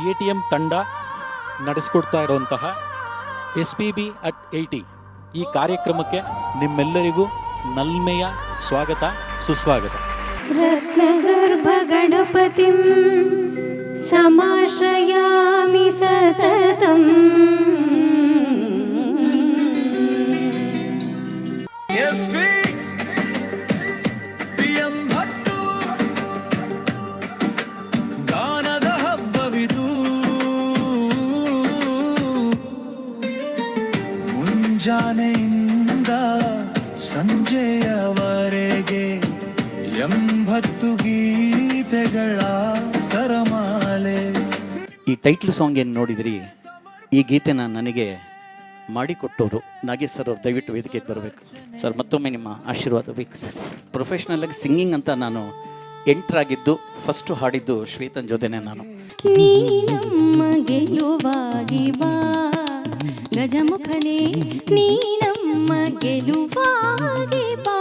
ATM ತಂಡ ನಡೆಸಿಕೊಡ್ತಾ ಇರುವಂತಹ SPB at 80 ಈ ಕಾರ್ಯಕ್ರಮಕ್ಕೆ ನಿಮ್ಮೆಲ್ಲರಿಗೂ ನಲ್ಮೆಯ ಸ್ವಾಗತ ಸುಸ್ವಾಗತ. ರತ್ನಗರ್ಭ ಗಣಪತಿಂ ಸಮಾಶ್ರಯಾಮಿ ಸತತಂ. ಗಾನದ ಹಬ್ಬವಿದು ಮುಂಜಾನೆಯಿಂದ ಸಂಜೆಯವರೆಗೆ 80 ಗೀತೆಗಳ ಸರಮಾಲೆ. ಈ ಟೈಟ್ಲ್ ಸಾಂಗ್ ಏನು ನೋಡಿದ್ರಿ, ಈ ಗೀತೆನ ನನಗೆ ಮಾಡಿಕೊಟ್ಟವರು ನಾಗೇಶ್ ಸರ್ ಅವ್ರು. ದಯವಿಟ್ಟು ವೇದಿಕೆಗೆ ಬರಬೇಕು ಸರ್. ಮತ್ತೊಮ್ಮೆ ನಿಮ್ಮ ಆಶೀರ್ವಾದ ಬೇಕು ಸರ್. ಪ್ರೊಫೆಷ್ನಲಾಗಿ ಸಿಂಗಿಂಗ್ ಅಂತ ನಾನು ಎಂಟ್ರಾಗಿದ್ದು, ಫಸ್ಟು ಹಾಡಿದ್ದು ಶ್ವೇತನ್ ಜೊತೆನೆ ನಾನು. ನೀ ನಮ್ಮ ಗೆಲುವಾಗಿ ಬಾ ಗಜಮುಖನೇ, ನೀ ನಮ್ಮ ಗೆಲುವಾಗಿ ಬಾ.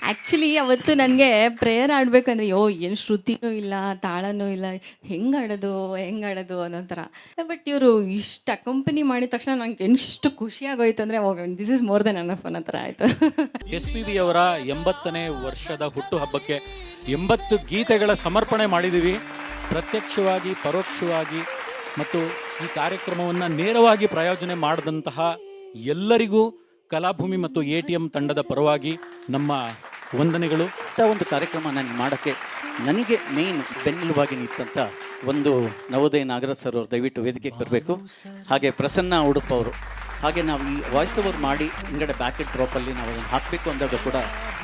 ಆ್ಯಕ್ಚುಲಿ ಅವತ್ತು ನನಗೆ ಪ್ರೇಯರ್ ಆಡಬೇಕಂದ್ರೆ ಏನು ಶ್ರುತಿನೂ ಇಲ್ಲ, ತಾಳನೂ ಇಲ್ಲ, ಹೆಂಗೆ ಆಡೋದು ಅನ್ನೋ ಥರ. ಬಟ್ ಇವರು ಇಷ್ಟು ಅಕಂಪನಿ ಮಾಡಿದ ತಕ್ಷಣ ನಂಗೆ ಎಷ್ಟು ಖುಷಿ ಆಗೋಯ್ತು ಅಂದರೆ, this is more than enough ಅನ್ನೋ ಥರ ಆಯಿತು. SPB ಅವರ 80ನೇ ವರ್ಷದ ಹುಟ್ಟುಹಬ್ಬಕ್ಕೆ 80 ಗೀತೆಗಳ ಸಮರ್ಪಣೆ ಮಾಡಿದ್ದೀವಿ. ಪ್ರತ್ಯಕ್ಷವಾಗಿ, ಪರೋಕ್ಷವಾಗಿ ಮತ್ತು ಈ ಕಾರ್ಯಕ್ರಮವನ್ನು ನೇರವಾಗಿ ಪ್ರಾಯೋಜನೆ ಮಾಡಿದಂತಹ ಎಲ್ಲರಿಗೂ ಕಲಾಭೂಮಿ ಮತ್ತು ATM ತಂಡದ ಪರವಾಗಿ ನಮ್ಮ ವಂದನೆಗಳು. ಇಂಥ ಒಂದು ಕಾರ್ಯಕ್ರಮ ನನಗೆ ಮಾಡೋಕ್ಕೆ ನನಗೆ ಮೇಯ್ನ್ ಬೆನ್ನೆಲುಬಾಗಿ ನಿಂತಂಥ ಒಂದು ನವೋದಯ ನಾಗರಾಜ್ ಸರ್ ಅವರು ದಯವಿಟ್ಟು ವೇದಿಕೆಗೆ ಬರಬೇಕು. ಹಾಗೆ ಪ್ರಸನ್ನ ಉಡುಪ ಅವರು. ಹಾಗೆ ನಾವು ಈ ವಾಯ್ಸ್ ಓವರ್ ಮಾಡಿ ಹಿಂಗಡೆ ಬ್ಯಾಕೆಟ್ ಡ್ರಾಪಲ್ಲಿ ನಾವು ಅದನ್ನು ಹಾಕಬೇಕು ಅಂದಾಗ ಕೂಡ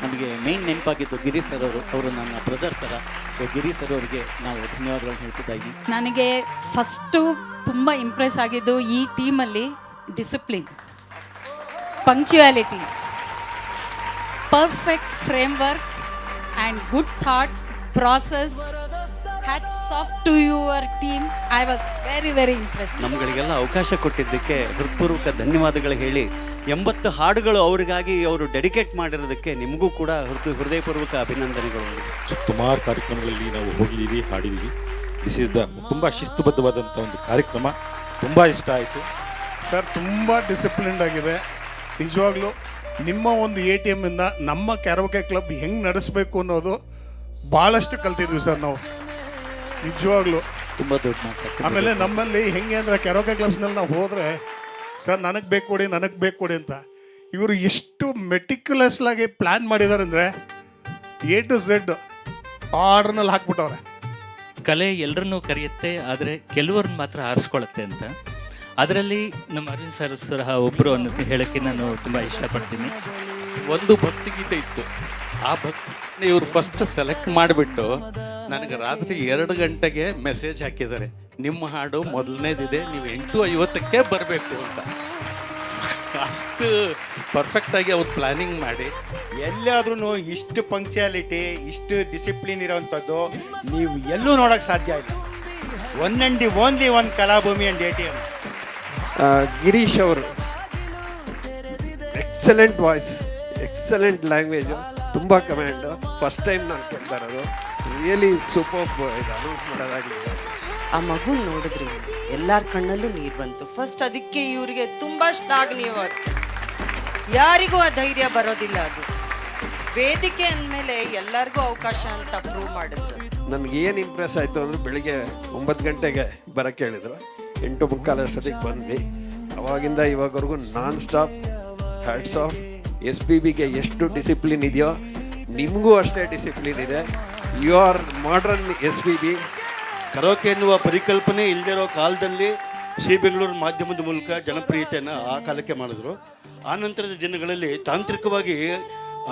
ನಮಗೆ ಮೇಯ್ನ್ ನೆನಪಾಗಿದ್ದು ಗಿರೀಶ್ ಸರ್ ಅವರು ನನ್ನ ಬ್ರದರ್ ಥರ. ಸೊ ಗಿರೀಶ್ ಸರ್ ಅವರಿಗೆ ನಾವು ಧನ್ಯವಾದಗಳನ್ನು ಹೇಳ್ತಿದ್ದ ಇದ್ದೀವಿ. ನನಗೆ ಫಸ್ಟು ತುಂಬ ಇಂಪ್ರೆಸ್ ಆಗಿದ್ದು ಈ ಟೀಮಲ್ಲಿ discipline, punctuality, perfect framework and good thought process. Hats off to your team. I was very impressed. ನಮ್ಗಳಿಗೆಲ್ಲ ಅವಕಾಶ ಕೊಟ್ಟಿದ್ದಕ್ಕೆ ಹೃತ್ಪೂರ್ವಕ ಧನ್ಯವಾದಗಳು ಹೇಳಿ, 80 ಹಾಡುಗಳು ಅವರಿಗಾಗಿ ಅವರು ಡೆಡಿಕೇಟ್ ಮಾಡಿರೋದಕ್ಕೆ ನಿಮಗೂ ಕೂಡ ಹೃದಯಪೂರ್ವಕ ಅಭಿನಂದನೆಗಳು. ಸುಮಾರು ಕಾರ್ಯಕ್ರಮಗಳಲ್ಲಿ ನಾವು ಹೋಗಿದ್ದೀವಿ, ಹಾಡಿದ್ದೀವಿ. ದಿಸ್ ಈಸ್ ದ ತುಂಬ ಶಿಸ್ತುಬದ್ಧವಾದಂಥ ಒಂದು ಕಾರ್ಯಕ್ರಮ. ತುಂಬ ಇಷ್ಟ ಆಯಿತು ಸರ್. ತುಂಬ ಡಿಸಿಪ್ಲಿನ್ಡ್ ಆಗಿದೆ ನಿಜವಾಗ್ಲೂ. ನಿಮ್ಮ ಒಂದು ATM ಇಂದ ನಮ್ಮ ಕ್ಯಾರೋಕೆ ಕ್ಲಬ್ ಹೆಂಗೆ ನಡೆಸಬೇಕು ಅನ್ನೋದು ಭಾಳಷ್ಟು ಕಲ್ತಿದ್ವಿ ಸರ್ ನಾವು ನಿಜವಾಗ್ಲೂ. ತುಂಬ ದೊಡ್ಡ ಮಾತು. ಆಮೇಲೆ ನಮ್ಮಲ್ಲಿ ಹೆಂಗೆ ಅಂದರೆ ಕ್ಯಾರೋಕೆ ಕ್ಲಬ್ಸ್ನಲ್ಲಿ ನಾವು ಹೋದರೆ ಸರ್ ನನಗೆ ಬೇಕು ಕೊಡಿ ಅಂತ ಇವರು ಎಷ್ಟು ಮೆಟಿಕ್ಯುಲಸ್ಲಾಗಿ ಪ್ಲ್ಯಾನ್ ಮಾಡಿದ್ದಾರೆ ಅಂದರೆ A to Z ಆರ್ಡ್ರ್ನಲ್ಲಿ ಹಾಕ್ಬಿಟ್ಟವ್ರೆ. ಕಲೆ ಎಲ್ಲರನ್ನೂ ಕರೆಯುತ್ತೆ, ಆದರೆ ಕೆಲವ್ರನ್ನ ಮಾತ್ರ ಆರಿಸ್ಕೊಳ್ಳುತ್ತೆ ಅಂತ. ಅದರಲ್ಲಿ ನಮ್ಮ ಅರವಿಂದ್ ಸರ್ ಸಹ ಒಬ್ಬರು ಅನ್ನೋದು ಹೇಳೋಕ್ಕೆ ನಾನು ತುಂಬ ಇಷ್ಟಪಡ್ತೀನಿ. ಒಂದು ಭಕ್ತಿಗೀತೆ ಇತ್ತು, ಆ ಭಕ್ತಿ ಇವರು ಫಸ್ಟ್ ಸೆಲೆಕ್ಟ್ ಮಾಡಿಬಿಟ್ಟು ನನಗೆ ರಾತ್ರಿ 2 ಗಂಟೆಗೆ ಮೆಸೇಜ್ ಹಾಕಿದ್ದಾರೆ, ನಿಮ್ಮ ಹಾಡು ಮೊದಲನೇದಿದೆ, ನೀವು 8:50ಕ್ಕೆ ಬರಬೇಕು ಅಂತ. ಅಷ್ಟು ಪರ್ಫೆಕ್ಟಾಗಿ ಅವ್ರು ಪ್ಲ್ಯಾನಿಂಗ್ ಮಾಡಿ ಎಲ್ಲಾದ್ರೂ ಇಷ್ಟು ಪಂಕ್ಚುಯಾಲಿಟಿ, ಇಷ್ಟು ಡಿಸಿಪ್ಲಿನ್ ಇರೋವಂಥದ್ದು ನೀವು ಎಲ್ಲೂ ನೋಡೋಕ್ಕೆ ಸಾಧ್ಯ ಇಲ್ಲ. One and the only one Kalabhoomi and ATM. Girish ಅವರು ಎಕ್ಸಲೆಂಟ್ ವಾಯ್ಸ್, ಎಕ್ಸಲೆಂಟ್ ಲ್ಯಾಂಗ್ವೇಜು, ತುಂಬ ಕಮೆಂಡು. ಫಸ್ಟ್ ಟೈಮ್ ನಾನು ಕೇಳ್ತಾ ಇರೋದು. Really super. ಇದು ಅನೌನ್ಸ್ ಮಾಡೋದಾಗಲಿ, ಆ ಮಗು ನೋಡಿದ್ರಿ ಎಲ್ಲರ ಕಣ್ಣಲ್ಲೂ ನೀರು ಬಂತು. ಫಸ್ಟ್ ಅದಕ್ಕೆ ಇವರಿಗೆ ತುಂಬ ಶ್ಲಾಘನೀಯವಾದ ಕೆಲಸ. ಯಾರಿಗೂ ಆ ಧೈರ್ಯ ಬರೋದಿಲ್ಲ. ಅದು ವೇದಿಕೆ ಅಂದಮೇಲೆ ಎಲ್ಲರಿಗೂ ಅವಕಾಶ ಅಂತ ಪ್ರೂವ್ ಮಾಡಿದ್ರು. ನನಗೇನು ಇಂಪ್ರೆಸ್ ಆಯಿತು ಅಂದರೆ, ಬೆಳಿಗ್ಗೆ 9 ಗಂಟೆಗೆ ಬರೋಕ್ಕೆ ಹೇಳಿದ್ರು, 8:45 ಅಷ್ಟೊತ್ತಿಗೆ ಬಂದ್ವಿ. ಅವಾಗಿಂದ ಇವಾಗವರೆಗೂ ನಾನ್ ಸ್ಟಾಪ್ ಹ್ಯಾಟ್ಸ್ ಆಫ್. SPBಗೆ ಎಷ್ಟು ಡಿಸಿಪ್ಲಿನ್ ಇದೆಯೋ ನಿಮಗೂ ಅಷ್ಟೇ ಡಿಸಿಪ್ಲಿನ್ ಇದೆ. You are modern SPB. Karaoke ಎನ್ನುವ ಪರಿಕಲ್ಪನೆ ಇಲ್ಲದಿರೋ ಕಾಲದಲ್ಲಿ ಸಿ ಬೆಂಗಳೂರು ಮಾಧ್ಯಮದ ಮೂಲಕ ಜನಪ್ರಿಯತೆಯನ್ನು ಆ ಕಾಲಕ್ಕೆ ಮಾಡಿದ್ರು. ಆ ನಂತರದ ದಿನಗಳಲ್ಲಿ ತಾಂತ್ರಿಕವಾಗಿ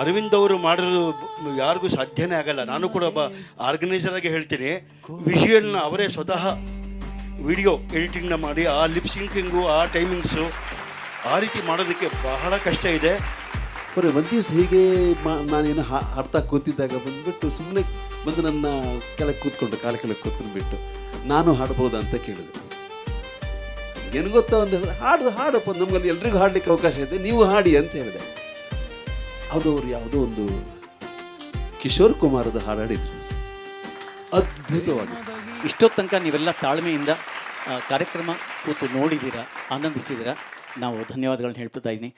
ಅರವಿಂದ್ ಅವರು ಮಾಡಿರೋದು ಯಾರಿಗೂ ಸಾಧ್ಯನೇ ಆಗಲ್ಲ. ನಾನು ಕೂಡ ಒಬ್ಬ ಆರ್ಗನೈಸರ್ ಆಗಿ ಹೇಳ್ತೀನಿ, ವಿಷುವಲ್ನ ಅವರೇ ಸ್ವತಃ ವಿಡಿಯೋ ಎಡಿಟಿಂಗ್ನ ಮಾಡಿ ಆ ಲಿಪ್ಸಿಂಕಿಂಗು, ಆ ಟೈಮಿಂಗ್ಸು, ಆ ರೀತಿ ಮಾಡೋದಕ್ಕೆ ಬಹಳ ಕಷ್ಟ ಇದೆ. ಬರೀ ಒಂದು ದಿವಸ ಹೀಗೆ ನಾನೇನು ಅರ್ಥ ಕೂತಿದ್ದಾಗ ಬಂದುಬಿಟ್ಟು ಸುಮ್ಮನೆ ಬಂದು ನನ್ನ ಕೆಳಗೆ ಕೂತ್ಕೊಂಡು ಕಾಲ ಕೆಳಗೆ ಕೂತ್ಕೊಂಡ್ಬಿಟ್ಟು ನಾನು ಹಾಡ್ಬೋದಾ ಅಂತ ಕೇಳಿದೆ. ಏನು ಗೊತ್ತಾ, ಒಂದು ಹಾಡಪ್ಪ, ನಮಗಲ್ಲಿ ಎಲ್ರಿಗೂ ಹಾಡಲಿಕ್ಕೆ ಅವಕಾಶ ಇದೆ, ನೀವು ಹಾಡಿ ಅಂತ ಹೇಳಿದೆ. ಅದು ಅವ್ರು ಯಾವುದೋ ಒಂದು ಕಿಶೋರ್ ಕುಮಾರದ ಹಾಡಾಡಿದ್ರು, ಅದ್ಭುತವಾಗಿತ್ತು. ಇಷ್ಟೊತ್ತು ತನಕ ನೀವೆಲ್ಲ ತಾಳ್ಮೆಯಿಂದ ಕಾರ್ಯಕ್ರಮ ಕೂತು ನೋಡಿದ್ದೀರಾ, ಆನಂದಿಸಿದ್ದೀರಾ. ನಾವು ಧನ್ಯವಾದಗಳನ್ನ ಹೇಳ್ತಾ ಇದ್ದೀನಿ.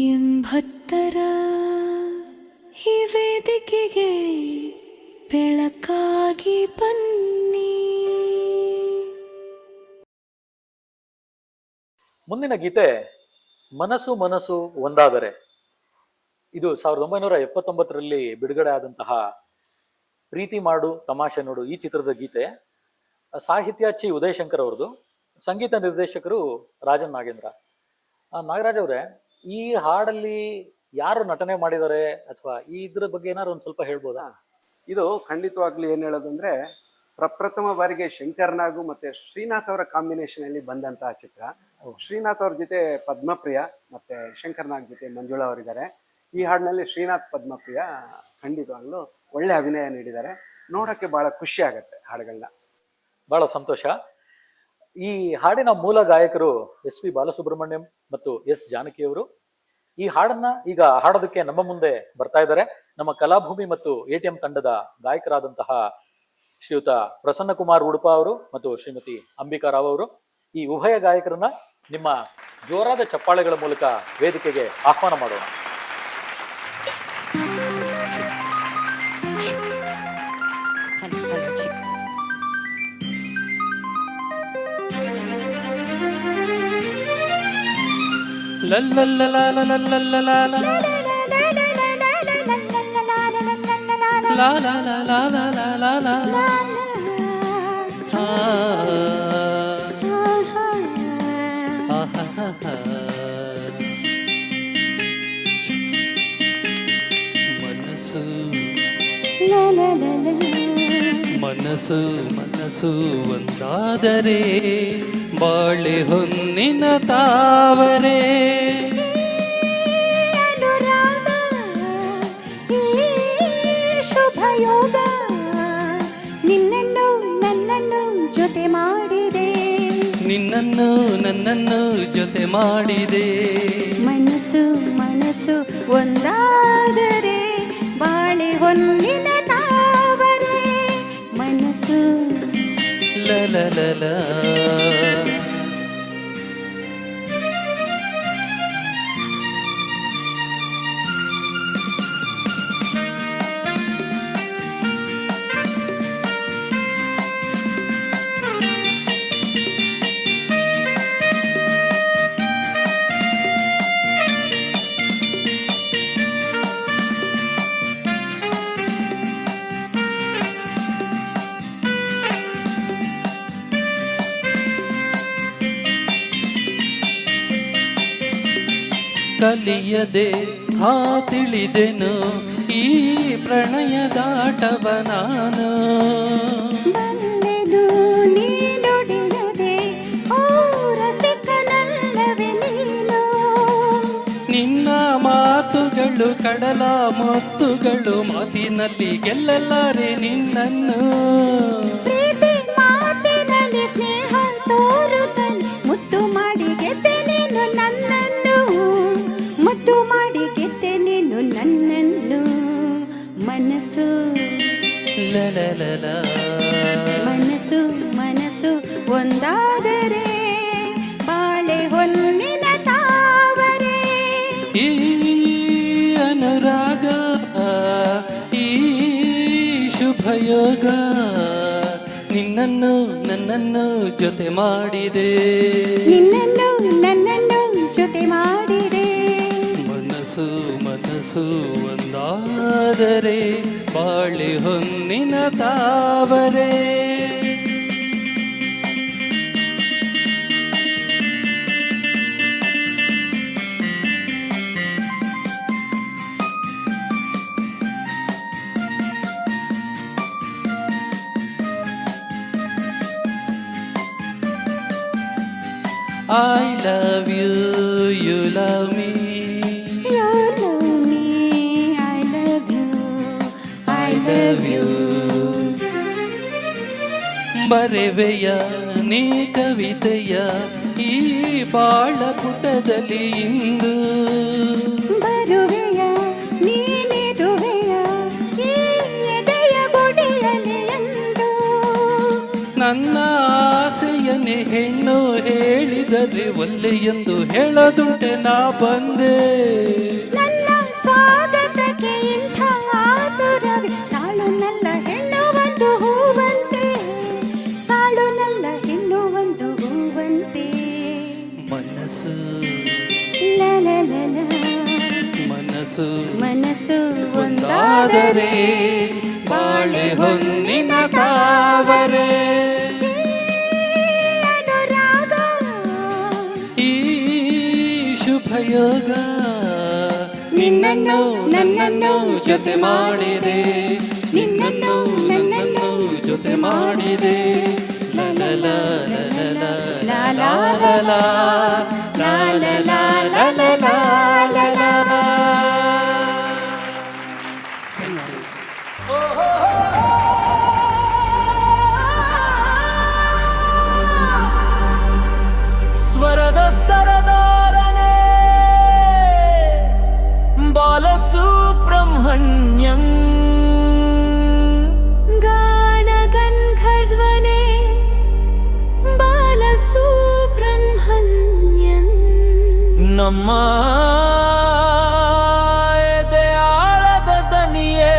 ಎಂಬತ್ತರ ಈ ವೇದಿಕೆಗೆ ಬೆಳಕಾಗಿ ಬನ್ನಿ. ಮುಂದಿನ ಗೀತೆ ಮನಸ್ಸು ಮನಸ್ಸು ಒಂದಾದರೆ. ಇದು 1979ರಲ್ಲಿ ಬಿಡುಗಡೆ ಆದಂತಹ ಪ್ರೀತಿ ಮಾಡು ತಮಾಷೆ ನೋಡು ಈ ಚಿತ್ರದ ಗೀತೆ. ಸಾಹಿತ್ಯ ಚಿ ಉದಯಶಂಕರ್ ಅವ್ರದ್ದು, ಸಂಗೀತ ನಿರ್ದೇಶಕರು ರಾಜನ್ ನಾಗೇಂದ್ರ. ನಾಗರಾಜ್ ಅವರೇ, ಈ ಹಾಡಲ್ಲಿ ಯಾರು ನಟನೆ ಮಾಡಿದ್ದಾರೆ ಅಥವಾ ಇದ್ರ ಬಗ್ಗೆ ಏನಾದ್ರು ಒಂದು ಸ್ವಲ್ಪ ಹೇಳ್ಬೋದಾ? ಇದು ಖಂಡಿತವಾಗ್ಲೂ ಏನು ಹೇಳೋದಂದ್ರೆ, ಪ್ರಪ್ರಥಮ ಬಾರಿಗೆ ಶಂಕರ್ ನಾಗು ಮತ್ತೆ ಶ್ರೀನಾಥ್ ಅವರ ಕಾಂಬಿನೇಷನ್ ಅಲ್ಲಿ ಬಂದಂತಹ ಚಿತ್ರ. ಶ್ರೀನಾಥ್ ಅವ್ರ ಜೊತೆ ಪದ್ಮಪ್ರಿಯ ಮತ್ತೆ ಶಂಕರ್ ನಾಗ್ ಜೊತೆ ಮಂಜುಳಾ ಅವರಿದ್ದಾರೆ. ಈ ಹಾಡಿನಲ್ಲಿ ಶ್ರೀನಾಥ್ ಪದ್ಮಪ್ರಿಯ ಖಂಡಿತವಾಗ್ಲೂ ಒಳ್ಳೆ ಅಭಿನಯ ನೀಡಿದ್ದಾರೆ. ನೋಡೋಕ್ಕೆ ಬಹಳ ಖುಷಿ ಆಗುತ್ತೆ ಹಾಡುಗಳನ್ನ. ಬಹಳ ಸಂತೋಷ. ಈ ಹಾಡಿನ ಮೂಲ ಗಾಯಕರು SP ಬಾಲಸುಬ್ರಹ್ಮಣ್ಯಂ ಮತ್ತು S ಜಾನಕಿಯವರು. ಈ ಹಾಡನ್ನ ಈಗ ಹಾಡೋದಕ್ಕೆ ನಮ್ಮ ಮುಂದೆ ಬರ್ತಾ ಇದ್ದಾರೆ ನಮ್ಮ ಕಲಾಭೂಮಿ ಮತ್ತು ATM ತಂಡದ ಗಾಯಕರಾದಂತಹ ಶ್ರೀಯುತ ಪ್ರಸನ್ನ ಕುಮಾರ್ ಉಡುಪ ಅವರು ಮತ್ತು ಶ್ರೀಮತಿ ಅಂಬಿಕಾ ರಾವ್ ಅವರು. ಈ ಉಭಯ ಗಾಯಕರನ್ನ ನಿಮ್ಮ ಜೋರಾದ ಚಪ್ಪಾಳೆಗಳ ಮೂಲಕ ವೇದಿಕೆಗೆ ಆಹ್ವಾನ ಮಾಡೋಣ. ಮನಸ್ಸು ಮನಸ್ಸು ಒಂದಾದರೆ ಬಾಳೆ ಹೊನ್ನಿನ ತಾವರೆ. ಶುಭಯೋಗ ನಿನ್ನನ್ನು ನನ್ನನ್ನು ಜೊತೆ ಮಾಡಿದೆ, ನಿನ್ನನ್ನು ನನ್ನನ್ನು ಜೊತೆ ಮಾಡಿದೆ. ಮನಸ್ಸು ಮನಸ್ಸು ಒಂದಾದರೆ ಬಾಳೆ ಹೊನ್ನಿನ ತಾವರೆ. ಮನಸ್ಸು ಲಲಲಲ ಕಲಿಯದೆ ಹಾ ತಿಳಿದೆನು ಈ ಪ್ರಣಯದಾಟವ ನಾನು. ಬಲ್ಲೆನು ನೀನುಡಿಯದೆ ಓ ರಸಿಕನಲ್ಲವೇ ನೀನು. ನಿನ್ನ ಮಾತುಗಳು ಕಡಲ ಮುತ್ತುಗಳು, ಮಾತಿನಲ್ಲಿ ಗೆಲ್ಲಲಾರೆ ನಿನ್ನನ್ನು. ಪ್ರೀತಿ ಮಾತಿನಲ್ಲಿ ಸ್ನೇಹ ತೋರುತ್ತಲೇ ಮುತ್ತು ಮಾಡಿ ಗೆದ್ದೆ ನೀನು ನನ್ನನ್ನು, ಮುತ್ತು ಮಾಡಿ ಗೆದ್ದೆ ನೀನು ನನ್ನನ್ನು. ಮನಸ್ಸು ಲಲಲಲ ಮನಸ್ಸು ಮನಸ್ಸು ಒಂದಾದರೆ ಬಾಳೆ ಹೊನ್ನಿನ ತಾವರೆ. ಈ ಅನುರಾಗ ಈ ಶುಭಯೋಗ ನಿನ್ನನ್ನು ನನ್ನನ್ನು ಜೊತೆ ಮಾಡಿದೆ, ನಿನ್ನನ್ನು ನನ್ನನ್ನು ಜೊತೆ ಮಾಡಿದೆ. ಮನಸ್ಸು ಮನಸ್ಸು ಒಂದಾದರೆ ಬಾಳೆ ಹೊನ್ನಿನ ತಾವರೆ. I love you, you love me. You love me, I love you, I love you. ಬರೆವೆಯ ನೀ ಕವಿತೆಯ ಈ ಬಾಳ ಪುಟದಲ್ಲಿ ಇಂದು. ಬರುವೆಯ ನೀನು ಹೇಳಿದರೆ ಒಲ್ಲೆ ಎಂದು ಹೇಳದುಂಟೆ ನಾ ಬಂದೆ. ನನ್ನ ಸ್ವಾಗತಕ್ಕೆ ಇಂಥ ಆತುರವೇ, ತಾಳು ನನ್ನ ಹೆಣ್ಣು ಒಂದು ಹೂವಂತೆ, ತಾಳು ನನ್ನ ಹೆಣ್ಣು ಒಂದು ಹೂವಂತೆ. ಮನಸ್ಸು ಲಲಲಲ, ಮನಸ್ಸು ಮನಸ್ಸು ಒಂದಾದರೆ ಬಾಳೆ ಹೊನ್ನಿನ ತಾವರೆ. ಅನುರಾಗ ಈ ಶುಭಯೋಗ ನಿನ್ನನ್ನು ನನ್ನನ್ನು ಜೊತೆ ಮಾಡಿದೆ, ನಿನ್ನನ್ನು ನನ್ನನ್ನು ಜೊತೆ ಮಾಡಿದೆ. ಲಲಲ ಲಲಲ ಲಾಲಾಲ ಲಾಲಲ ಲಲಲ. ಸ್ವರದ ಸರದಾರನೇ ಬಾಲಸುಬ್ರಹ್ಮಣ್ಯಂ, ಗಾನ ಗಂಧರ್ವನೇ ಬಾಲಸುಬ್ರಹ್ಮಣ್ಯಂ. ನಮ್ಮ ಎದೆಯಾಳದ ದನಿಯೇ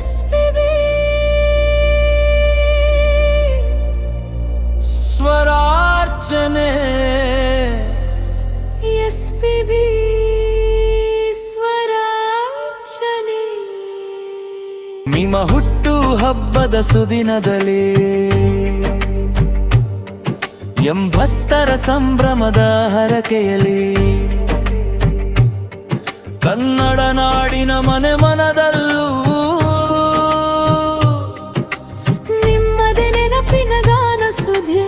SPB ಸ್ವರಾರ್ಚನೆ, SPB ಸ್ವರಾರ್ಚನೆ. ನಿಮ್ಮ ಹುಟ್ಟು ಹಬ್ಬದ ಸುದಿನದಲ್ಲಿ 80ರ ಸಂಭ್ರಮದ ಹರಕೆಯಲ್ಲಿ, ಕನ್ನಡ ನಾಡಿನ ಮನೆ ಮನದಲ್ಲೂ ನಿಮ್ಮದೇ ನೆನಪಿನ ಗಾನ ಸುಧೆ,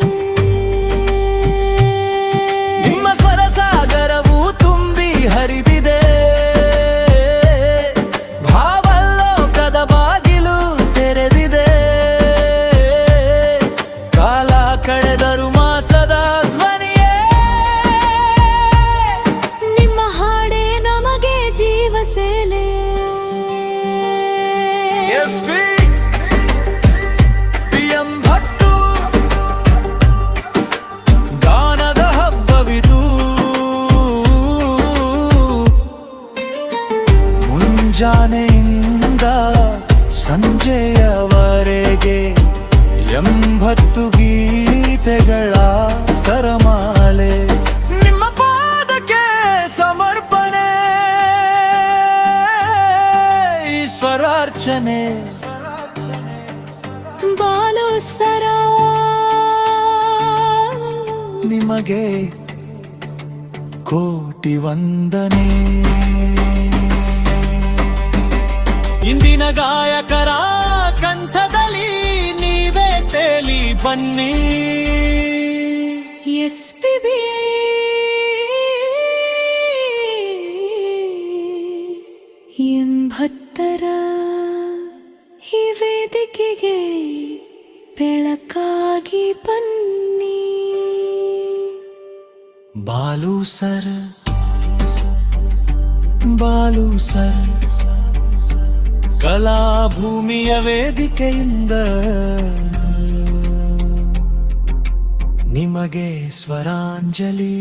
ನಿಮ್ಮ ಸ್ವರ ಸಾಗರವು ತುಂಬಿ ಹರಿದಿದೆ. ಭಾವಲೋಕದ ಬಾಗಿಲು ತೆರೆದಿದೆ. ಕಾಲ ಕಳೆದರು ಮಾಸದ ಧ್ವನಿಯೇ, ನಿಮ್ಮ ಹಾಡೇ ನಮಗೆ ಜೀವ ಸೇಲೆ. PM ಭಟ್ಟು ಗಾನದ ಹಬ್ಬವಿದು. ಮುಂಜಾನೆಯಿಂದ ಸಂಜೆಯವರೆಗೆ 80 ಗೀತೆಗಳ ಸರಮಾಲೆ, ನಿಮ್ಮ ಪಾದಕ್ಕೆ ಸಮರ್ಪಣೆ. ಈಶ್ವರಾರ್ಚನೆ ಬಾಲು ಸರ ನಿಮಗೆ ಕೋಟಿ ವಂದನೆ. ಇಂದಿನ ಗಾಯಕರ ಕಂಠದಲ್ಲಿ ನೀವೇ ತೇಲಿ ಬನ್ನಿ. SPB ಎಂಬತ್ತರ ಈ ವೇದಿಕೆಗೆ ಬೆಳಕಾಗಿ ಬನ್ನಿ. ಬಾಲು ಸರ್, ಬಾಲು ಸರ್, ಕಲಾಭೂಮಿಯ ವೇದಿಕೆಯಿಂದ ನಿಮಗೆ ಸ್ವರಾಂಜಲಿ.